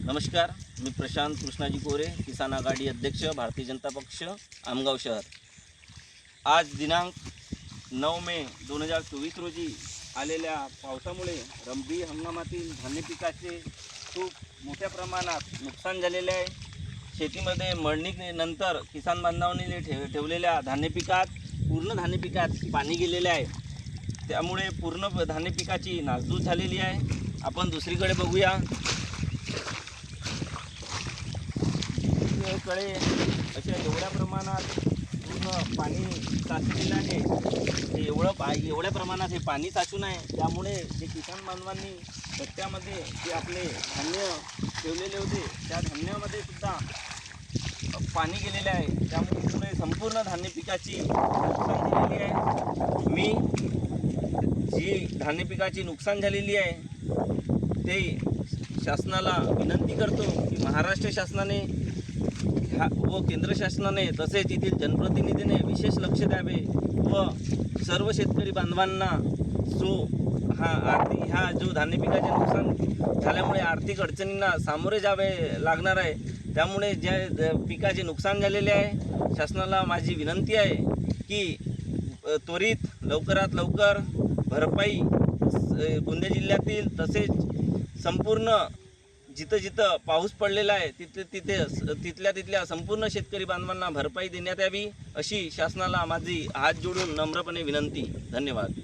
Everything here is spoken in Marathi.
नमस्कार, मी प्रशांत कृष्णाजी कोरे, किसान आघाडी अध्यक्ष, भारतीय जनता पक्ष, आमगाव शहर. आज दिनांक 9 मे 2024 रोजी आलेल्या पावसामुळे रब्बी हंगामातील धान्य पिकाचे खूप मोठ्या प्रमाणात नुकसान झालेले आहे. शेतीमध्ये मळणीनंतर किसान बांधवांनी ठेवलेल्या धान्य पिकात, पूर्ण धान्य पिकात पाणी गेलेले आहे. त्यामुळे पूर्ण धान्य पिकाची नासधूस झालेली आहे. आपण दुसरीकडे बघूया. कडे अशा एवढ्या प्रमाणात पूर्ण पाणी साचलेलं आहे. एवढ्या प्रमाणात हे पाणी साचून आहे. त्यामुळे जे किसान बांधवांनी रस्त्यामध्ये जे आपले धान्य ठेवलेले होते त्या धान्यामध्ये सुद्धा पाणी गेलेले आहे. त्यामुळे संपूर्ण धान्य पिकाची नुकसान झालेली आहे. मी जी धान्य पिकाची नुकसान झालेली आहे ते शासनाला विनंती करतो की महाराष्ट्र शासनाने व केंद्र शासनाने तसेच येथील जनप्रतिनिधीने विशेष लक्ष द्यावे व सर्व शेतकरी बांधवांना हा जो धान्य पिकाचे नुकसान झाल्यामुळे आर्थिक अडचणींना सामोरे जावे लागणार आहे. त्यामुळे ज्या पिकाचे नुकसान झालेले आहे, शासनाला माझी विनंती आहे की त्वरित लवकरात लवकर भरपाई गोंदिया जिल्ह्यातील तसेच संपूर्ण जिथं पाऊस पडलेला आहे तिथल्या संपूर्ण शेतकरी बांधवांना भरपाई देण्यात यावी अशी शासनाला माझी हात जोडून नम्रपणे विनंती. धन्यवाद.